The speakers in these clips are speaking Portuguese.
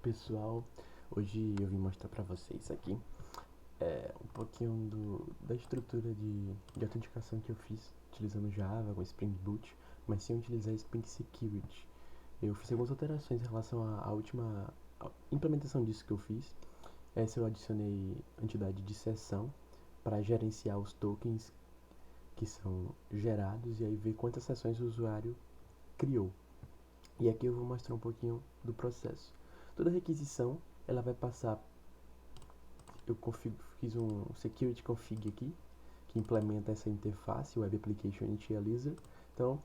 Pessoal, hoje eu vim mostrar para vocês aqui um pouquinho da estrutura de autenticação que eu fiz utilizando Java com Spring Boot, mas sem utilizar Spring Security. Eu fiz algumas alterações em relação à última implementação disso que eu fiz. Essa eu adicionei entidade de sessão para gerenciar os tokens que são gerados e aí ver quantas sessões o usuário criou. E aqui eu vou mostrar um pouquinho do processo. Toda requisição ela vai passar. Fiz um security config aqui que implementa essa interface Web Application Initializer. Então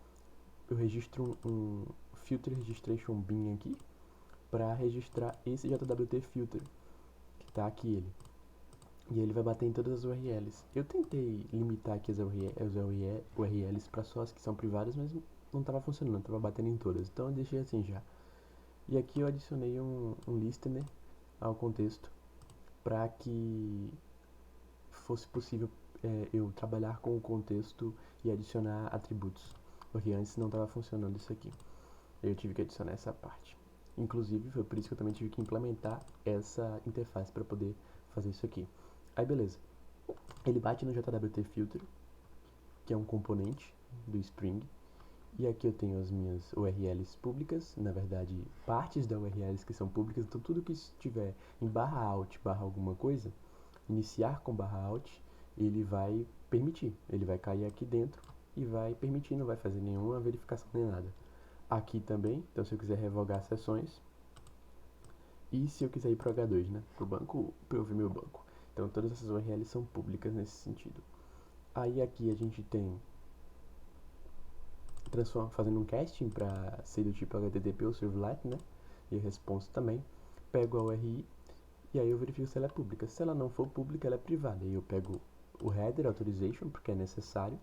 eu registro um filter registration bin aqui para registrar esse JWT filter que está aqui ele. E ele vai bater em todas as URLs. Eu tentei limitar aqui as URLs para só as que são privadas, mas não estava funcionando, estava batendo em todas. Então eu deixei assim já. E aqui eu adicionei um listener ao contexto para que fosse possível eu trabalhar com o contexto e adicionar atributos, porque antes não estava funcionando isso aqui. Eu tive que adicionar essa parte. Inclusive foi por isso que eu também tive que implementar essa interface para poder fazer isso aqui. Aí beleza, ele bate no JWT Filter, que é um componente do Spring. E aqui eu tenho as minhas URLs públicas, na verdade, partes da URLs que são públicas, então tudo que estiver em barra alt, barra alguma coisa, iniciar com barra alt, ele vai permitir, ele vai cair aqui dentro e vai permitir, não vai fazer nenhuma verificação nem nada. Aqui também, então se eu quiser revogar sessões, e se eu quiser ir para o H2, né, para o banco, para eu ver meu banco. Então todas essas URLs são públicas nesse sentido. Aí aqui a gente tem fazendo um casting para ser do tipo HTTP ou Servlet, né? E a response também. Pego a URI e aí eu verifico se ela é pública. Se ela não for pública, ela é privada. E eu pego o header authorization, porque é necessário.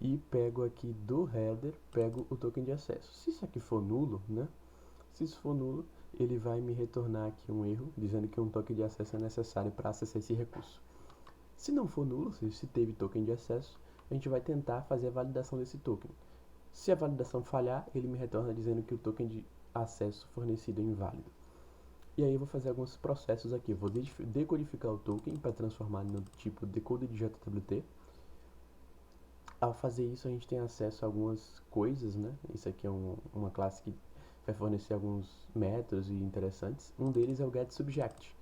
E pego aqui do header, pego o token de acesso. Se isso aqui for nulo, né? Se isso for nulo, ele vai me retornar aqui um erro, dizendo que um token de acesso é necessário para acessar esse recurso. Se não for nulo, se teve token de acesso, a gente vai tentar fazer a validação desse token. Se a validação falhar, ele me retorna dizendo que o token de acesso fornecido é inválido. E aí eu vou fazer alguns processos aqui. Eu vou decodificar o token para transformar no tipo decoded de JWT. Ao fazer isso, a gente tem acesso a algumas coisas, né? Isso aqui é uma classe que vai fornecer alguns métodos interessantes. Um deles é o getSubject.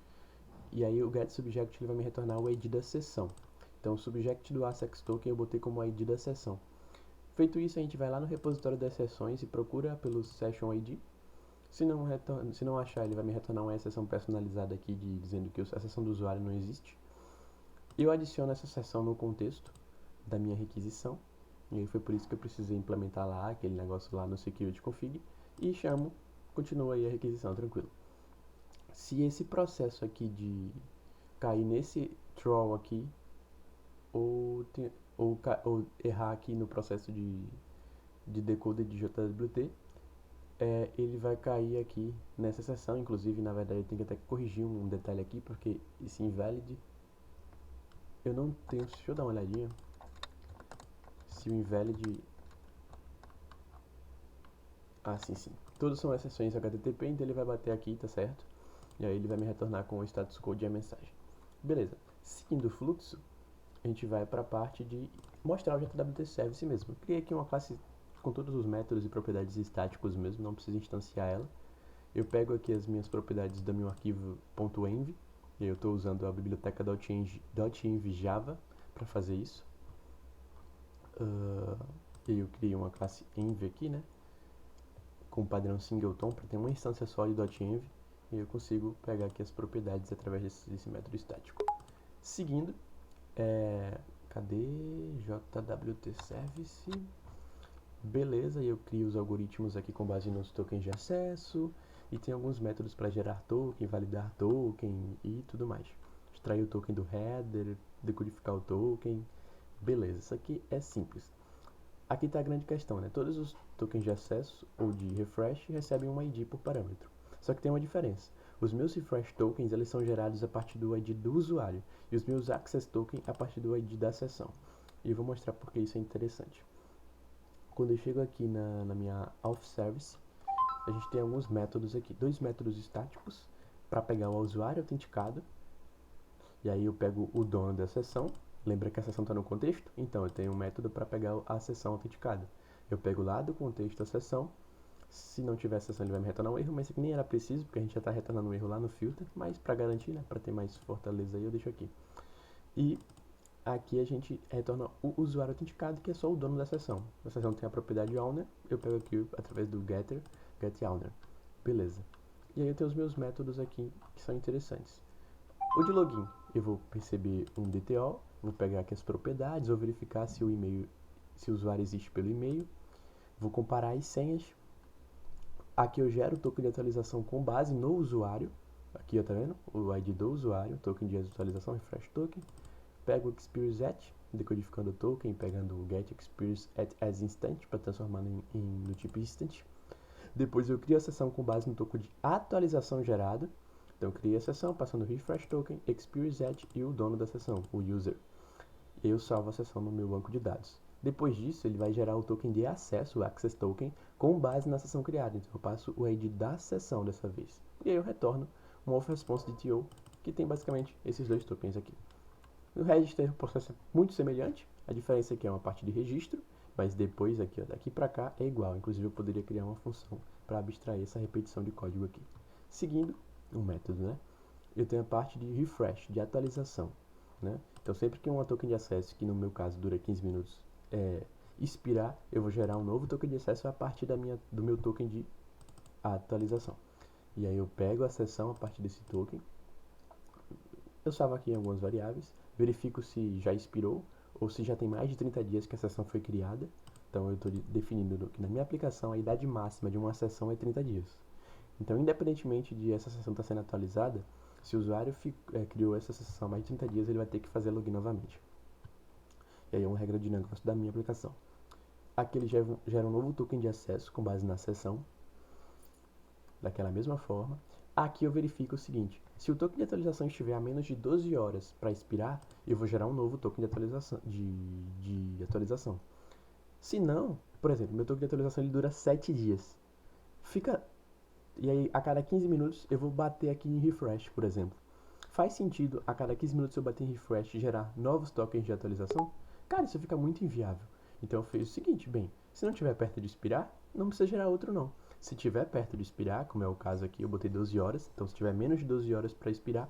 E aí o getSubject ele vai me retornar o ID da sessão. Então o subject do ASICS token eu botei como ID da sessão. Feito isso, a gente vai lá no repositório das sessões e procura pelo Session ID. Se não achar, ele vai me retornar uma exceção personalizada aqui dizendo que a sessão do usuário não existe. Eu adiciono essa sessão no contexto da minha requisição. E aí foi por isso que eu precisei implementar lá aquele negócio lá no security config. E chamo, continua aí a requisição, tranquilo. Se esse processo aqui de cair nesse throw aqui, ou errar aqui no processo de decoder de JWT, ele vai cair aqui nessa seção. Inclusive, na verdade, eu tenho que até corrigir um detalhe aqui, porque esse invalid, eu não tenho, deixa eu dar uma olhadinha, se o invalid, sim, todos são exceções HTTP, então ele vai bater aqui, tá certo? E aí ele vai me retornar com o status code e a mensagem. Beleza, seguindo o fluxo, a gente vai para a parte de mostrar o JWT Service mesmo. Eu criei aqui uma classe com todos os métodos e propriedades estáticos mesmo, não preciso instanciar ela. Eu pego aqui as minhas propriedades do meu arquivo .env, e eu estou usando a biblioteca .env Java para fazer isso. E aí eu criei uma classe env aqui, né, com o padrão singleton para ter uma instância só de .env, e eu consigo pegar aqui as propriedades através desse método estático. Seguindo, cadê JWT Service? Beleza, e eu crio os algoritmos aqui com base nos tokens de acesso, e tem alguns métodos para gerar token, validar token e tudo mais. Extrair o token do header, decodificar o token, beleza, isso aqui é simples. Aqui está a grande questão, né? Todos os tokens de acesso ou de refresh recebem um ID por parâmetro. Só que tem uma diferença. Os meus refresh tokens eles são gerados a partir do ID do usuário e os meus access tokens a partir do ID da sessão. E eu vou mostrar porque isso é interessante. Quando eu chego aqui na minha auth service, a gente tem alguns métodos aqui. Dois métodos estáticos para pegar o usuário autenticado. E aí eu pego o dono da sessão. Lembra que a sessão está no contexto? Então eu tenho um método para pegar a sessão autenticada. Eu pego lá do contexto a sessão. Se não tiver sessão, ele vai me retornar um erro, mas isso aqui nem era preciso, porque a gente já está retornando um erro lá no filter. Mas para garantir, né, para ter mais fortaleza aí, eu deixo aqui. E aqui a gente retorna o usuário autenticado, que é só o dono da sessão. A sessão tem a propriedade owner, eu pego aqui através do getter, getOwner. Beleza. E aí eu tenho os meus métodos aqui que são interessantes. O de login, eu vou perceber um DTO, vou pegar aqui as propriedades, vou verificar se o e-mail, se o usuário existe pelo e-mail, vou comparar as senhas. Aqui eu gero o token de atualização com base no usuário. Aqui, ó, tá vendo? O ID do usuário, token de atualização, refresh token. Pego o experience at, decodificando o token, pegando o get experience at as instant para transformar no tipo instant. Depois eu crio a sessão com base no token de atualização gerado. Então eu criei a sessão passando o refresh token, experience at e o dono da sessão, o user. E eu salvo a sessão no meu banco de dados. Depois disso, ele vai gerar o token de acesso, o access token, com base na sessão criada. Então eu passo o ID da sessão dessa vez. E aí eu retorno um auth response DTO, que tem basicamente esses dois tokens aqui. No register o processo é muito semelhante, a diferença aqui é uma parte de registro, mas depois aqui, ó, daqui para cá é igual. Inclusive eu poderia criar uma função para abstrair essa repetição de código aqui. Seguindo um método, né? Eu tenho a parte de refresh, de atualização, né? Então sempre que uma token de acesso, que no meu caso dura 15 minutos, expirar, eu vou gerar um novo token de acesso a partir do meu token de atualização. E aí eu pego a sessão a partir desse token, eu salvo aqui algumas variáveis, verifico se já expirou ou se já tem mais de 30 dias que a sessão foi criada. Então eu estou definindo que na minha aplicação a idade máxima de uma sessão é 30 dias. Então, independentemente de essa sessão estar sendo atualizada, se o usuário criou essa sessão há mais de 30 dias, ele vai ter que fazer login novamente. E aí é uma regra de negócio da minha aplicação. Aqui ele gera um novo token de acesso com base na sessão, daquela mesma forma. Aqui eu verifico o seguinte: se o token de atualização estiver a menos de 12 horas para expirar, eu vou gerar um novo token de atualização. Se não, por exemplo, meu token de atualização ele dura 7 dias. E aí, a cada 15 minutos, eu vou bater aqui em refresh, por exemplo. Faz sentido a cada 15 minutos eu bater em refresh e gerar novos tokens de atualização? Cara, isso fica muito inviável. Então eu fiz o seguinte, bem, se não estiver perto de expirar, não precisa gerar outro não. Se estiver perto de expirar, como é o caso aqui, eu botei 12 horas, então se tiver menos de 12 horas para expirar,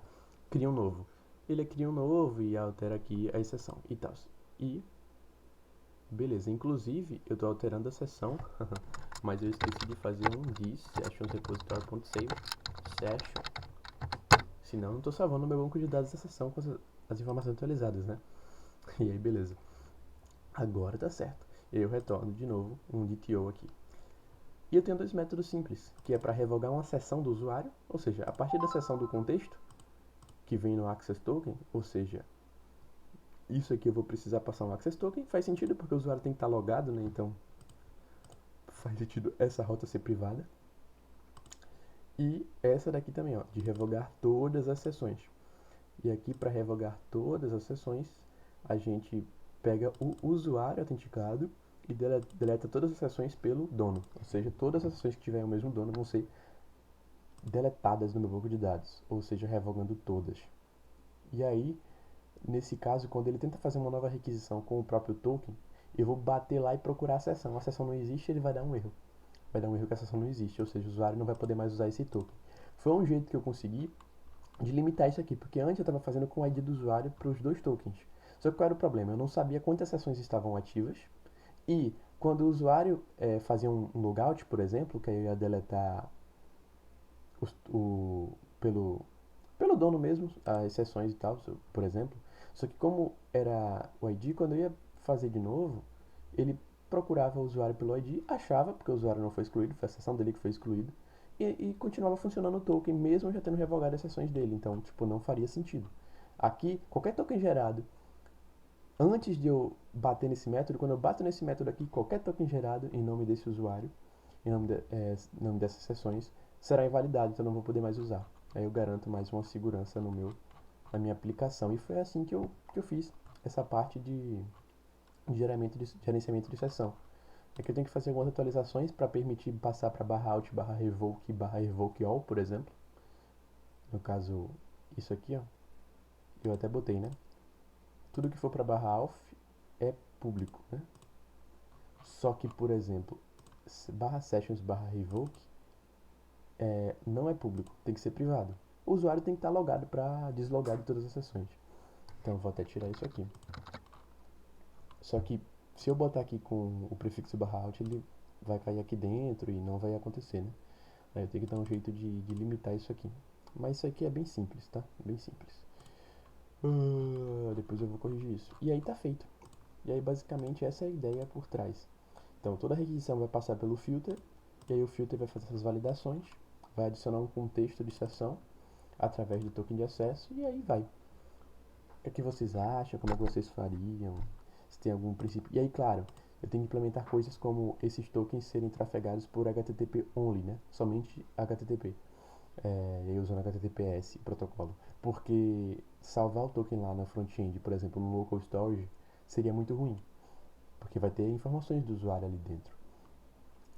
cria um novo. Ele cria um novo e altera aqui a exceção e tal. E beleza, inclusive eu estou alterando a seção, mas eu esqueci de fazer um this session repository.save session. Senão eu não estou salvando meu banco de dados da sessão com as informações atualizadas, né? E aí beleza. Agora tá certo. Eu retorno de novo um DTO aqui. E eu tenho dois métodos simples, que é para revogar uma sessão do usuário, ou seja, a partir da sessão do contexto, que vem no access token, ou seja, isso aqui eu vou precisar passar um access token, faz sentido porque o usuário tem que estar logado, né? Então faz sentido essa rota ser privada. E essa daqui também, ó, de revogar todas as sessões. E aqui para revogar todas as sessões, a gente pega o usuário autenticado e deleta todas as sessões pelo dono. Ou seja, todas as sessões que tiverem o mesmo dono vão ser deletadas no meu banco de dados, ou seja, revogando todas. E aí, nesse caso, quando ele tenta fazer uma nova requisição com o próprio token, eu vou bater lá e procurar a sessão. A sessão não existe, ele vai dar um erro. Vai dar um erro que a sessão não existe, ou seja, o usuário não vai poder mais usar esse token. Foi um jeito que eu consegui de limitar isso aqui, porque antes eu estava fazendo com o ID do usuário para os dois tokens. Só que qual era o problema? Eu não sabia quantas sessões estavam ativas e quando o usuário fazia um logout, por exemplo, que eu ia deletar pelo dono mesmo, as sessões e tal, por exemplo. Só que como era o ID, quando eu ia fazer de novo, ele procurava o usuário pelo ID, achava, porque o usuário não foi excluído, foi a sessão dele que foi excluída, e continuava funcionando o token, mesmo já tendo revogado as sessões dele. Então, tipo, não faria sentido. Aqui, qualquer token gerado, antes de eu bater nesse método, quando eu bato nesse método aqui, qualquer token gerado em nome desse usuário, em nome dessas sessões, será invalidado, então eu não vou poder mais usar. Aí eu garanto mais uma segurança na minha aplicação. E foi assim que eu fiz essa parte de gerenciamento de sessão. é que eu tenho que fazer algumas atualizações para permitir passar para /alt, /revoke, /revoke all, por exemplo. No caso, isso aqui, ó, eu até botei, né? Tudo que for para /alf é público, né? Só que, por exemplo, /sessions, /revoke não é público, tem que ser privado. O usuário tem que estar logado para deslogar de todas as sessões. Então eu vou até tirar isso aqui. Só que se eu botar aqui com o prefixo /alt, ele vai cair aqui dentro e não vai acontecer, né? Aí eu tenho que dar um jeito de limitar isso aqui. Mas isso aqui é bem simples, tá? Bem simples. Depois eu vou corrigir isso. E aí tá feito. E aí basicamente essa é a ideia por trás. Então toda requisição vai passar pelo filter, e aí o filter vai fazer essas validações, vai adicionar um contexto de sessão através do token de acesso, e aí vai. O que vocês acham? Como é que vocês fariam? Se tem algum princípio. E aí, claro, eu tenho que implementar coisas como esses tokens serem trafegados por HTTP only, né? Somente HTTP. E aí usando HTTPS protocolo. Porque salvar o token lá na front-end, por exemplo, no local storage, seria muito ruim. Porque vai ter informações do usuário ali dentro.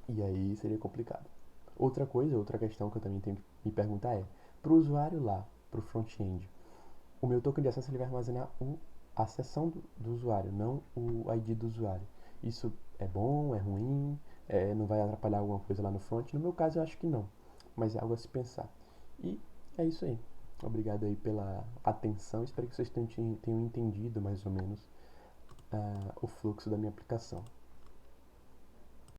E aí seria complicado. Outra coisa, outra questão que eu também tenho que me perguntar é, para o usuário lá, para o front-end, o meu token de acesso ele vai armazenar a seção do usuário, não o ID do usuário. Isso é bom, é ruim, não vai atrapalhar alguma coisa lá no front? No meu caso eu acho que não, mas é algo a se pensar. E é isso aí. Obrigado aí pela atenção, espero que vocês tenham entendido mais ou menos o fluxo da minha aplicação.